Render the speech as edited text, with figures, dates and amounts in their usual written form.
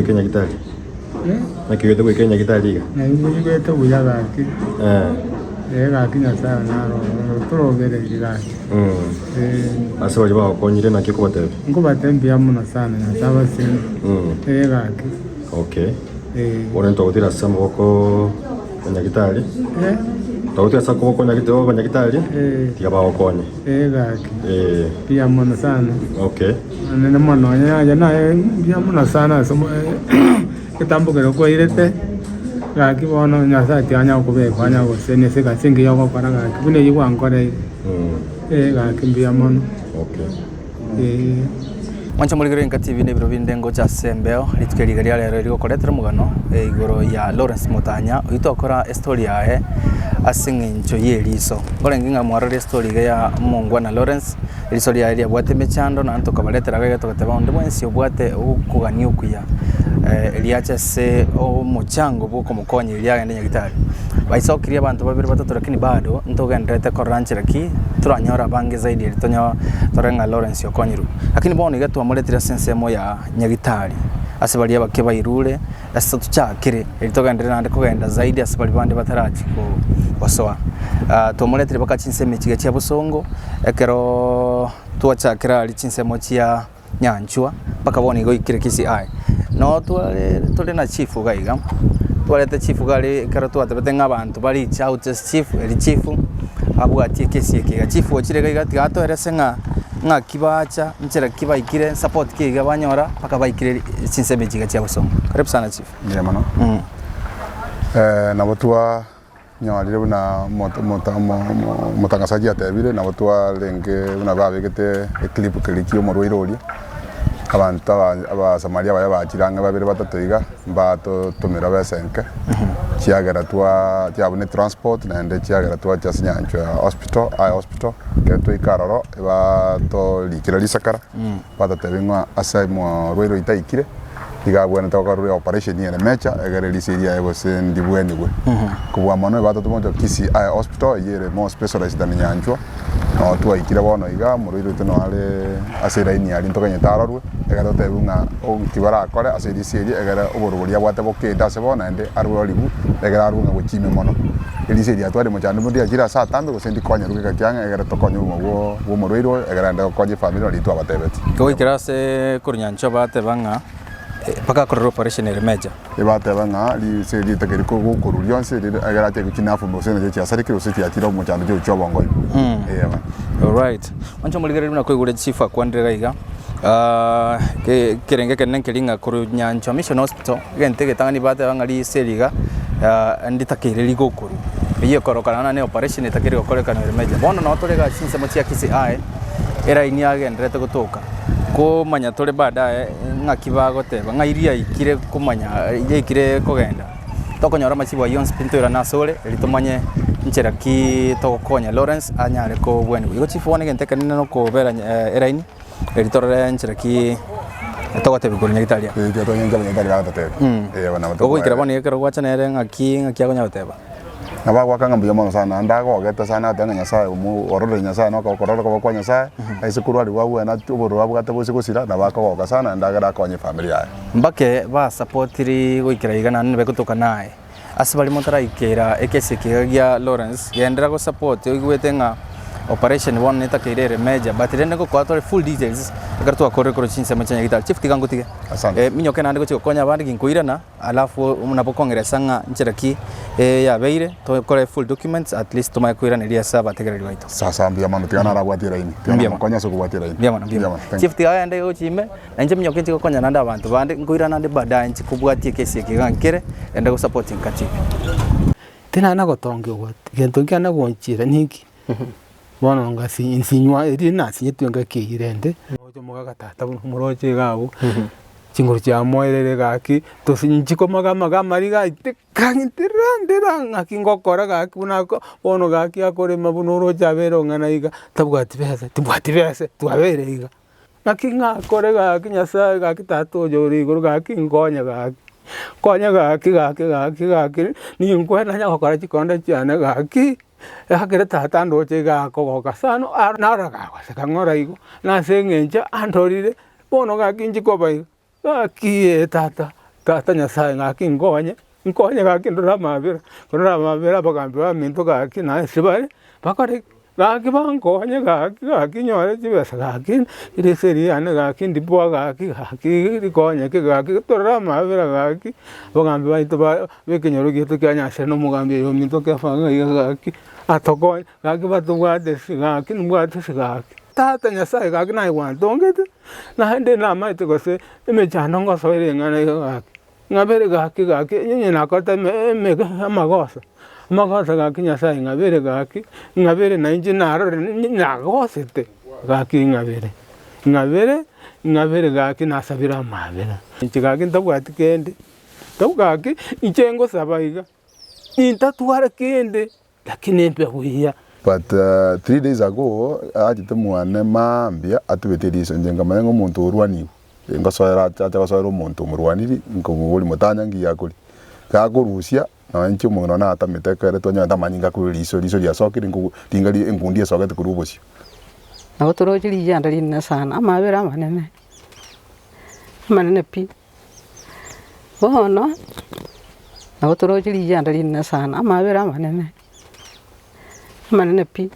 kwa Kenya gitari. Nakigete kwa Kenya gitari ga. Nakigete buya gaki. Gaki Nyasaye naro turogere gaki. Ase bari bakonyire nakyo kubatebe. Nkubatembia muno sana Nyasaye basene. Gaki. Okay. Ora ntogotira sama boko Kenya gitari. Tawuti sa ko Kenya gitari. Tiga ba okonye. Gaki. Pia muno sana. Okay. Nene mono ya na pia muno sana somo kitambo kero ko irete. Gaki bono Nyasaye tianya kubekwa nya gosene se gasingi yoko para gaki bune yigwa nkore. Gaki pia muno. Okay. Mwancha muligere nka TV ne biro bindengo cha Sembeo litukeliga lya lero koletera mugano igoro ya Lawrence Mutanya uitokora story yae asingincho yeliso ngore nginga mwarare story ya Mungwa na Lawrence eliso lya lya bwate mechando na ntoka baletera gaga tokateba onde mwensi obwate ukugani ukuya eliacha se o muchango buko mukonye lya ngende nyagitari baisokiria abantu babiri batatu lakini bado ntogendete koranchira ki turanyora bange zaidi litonyo torenga Lawrence yokonyiru lakini bono igato amuletira sensemo ya nyagitari asibali abake irule asa tuchakire elitogendere nande kugenda zaidi asibali bande batarachi ko wasoa tumuletire bakachinseme kiga kya busongo ekero tuachakira ali chinsemo kya nyanchwa paka boni go ikire kisi ai no tole na chief gaiga twalete chief gali kero twatebete ngabantu bali out chief eli chief abwati kesi kiga chief ochire gaiga tigato eresenga kibacha nchera kiba ikire support kiga banyora paka baikire chinseme kiga kya busongo karibu sana chief ndiye mano na watu nyalire buna mutangazaji atebire na watu lenge buna babegete clip kilikio morwiroli abantu abasamaria baya bakiranga babere batatoiga mbato tumira besenke kiagera twa cyabune transport na ende kiagera twa cyasinyanje hospital ke to ikaroro ba to likira lisakara batatebingwa asaimo rwero itaikire igabwena tokarure operation yene mecha egere lisiria ego sendi bweni gwe kubwa mano batatumonja kisi hospital yere mo specialized than nyanjwa no twa ikira bono iga muriro teno ale asira ini ali ntokanye tararwe egara tebunga kibara akore asiri siri egara oboruria bwate bokenda se bona ende arwe olibu egara arunga gukime mono elisiria twari mo chande mundi akira saa tambe gosendi konya ruka kyanga egara tokonya wo muriro egara ndo konye family ali twa batebeti ko ikira se kurnyancho bate banga paka kororo operation remeja ebate banga li se li takeri ko korurio se egara te kinafu mo se ne cyasari kiro se cyatira mo chande cyo bongo all right mancho muligere na ko igure chief akwandira iga kerenge kenen kelinga kuru nyancho mission hospital gente que tangani bate banga li seriga nditakere li gokuru iye korokana ne operation itakere gokoreka na remeja bono no torega chinse mo cia kisi ai era ini agendrete gutuka ko manya tore baadaye ngakibago teba ngairia ikire kumanya ikire kugenda tokonyora machibo yons pintura na sole litomanye nchera ki tokonya Lawrence anyare ko bweni igo chifu one gente kanina no ko bera eraini elitorre nchera ki tokote bigoro nyagitalia to nyanga nyagitalia tate bana bato ko ikira boni ikira wacha nere ngaki agonya teba naba kwa kanga mbuya mono sana ndago geta sana tanga Nyasaye mu orore Nyasaye no ko korora ko kwa Nyasaye aise kurwari wawe na tuboro wabugate bose gusira naba ko goka sana ndagara konye familia mbake ba supportiri goikira igana nbe kutoka nae asibali montara ikera ekese kigagia Lawrence gendera go support igwetenga operation one neta kirere meja but rende ko kwatore full details agartu akore ko chinse machanya gital chief tigango tige minyo kena ndiko konya bandi ginkuirana alafu unapokongeresanga ncheraki ya beire to kore full documents at least tuma kuirana ria saba tegereri waito sasa mbia mano tigana rabwatira ini tigana konya so kubwatira ini mbia mano chief tiga ende yo chime nje minyo kinti konya nanda abantu bandi nkuirana de bada nchi kubwatie kesi kigankere ende go supporting kati tena na gotonge what gento kana gonchira niki bono ngasi insinywa iri nasi yetwenga kirende ojo mugaga tata muroje gawo chinguru cha moerere gaki to sinjiko maga mariga itekangitiranderanga ngakingokora gaki unako bono gaki akore mabunuro chabero ngana iga tabwati bese twabere iga ngakinga kore gaki Nyasaye gaki tato jori iguru gaki ngonya gaki konya gaki ni ngwena nya gukora chikonda cyane gaki hakere tata ndoche gakogoka sano naraga sekangora igo nasengenja andorire bono gaki njikoba igo gaki tata tata nyasaye ng'aki ngonye gaki ndora mabera bagambira minto gaki na sibare bakore gaki bangonye gaki nyore chibesa gaki iri seri ane gaki ndipwa gaki rikonye ke gaki torora mabera gaki bagambira ito bekenyoro gitu kyanyashe no mugambi yo minto kafanga gaki atokonye gaki batubwate gaki nubwate gaki tata nyasaye gaki naye wantongete nahende namaite gose emechano ngosoire ng'ana gaki ng'abere gaki nyinyi nakota amagosa gaki nyasaye ng'abere gaki ng'abere na inji narore nagosete gaki ng'abere gaki nasabira mabera inchi gaki ntabwati kende gaki inche ngosaba iga intatwara kende lakini mpe buya. But 3 days ago ajite mwane mambia atubetiriso njenga manengo umuntu urwaniwe ngasoera atabasoera umuntu murwaniri ngomuri mutanya ngiyakuri gakurusia na nchi umuntu na atametekere tonya ndamanyinga kuri riso lya sokiri ngali engundi esogete kuri ubusi nago turojiri yandari na sana amabera manene pi bono nago turojiri yandari na sana amabera manene pi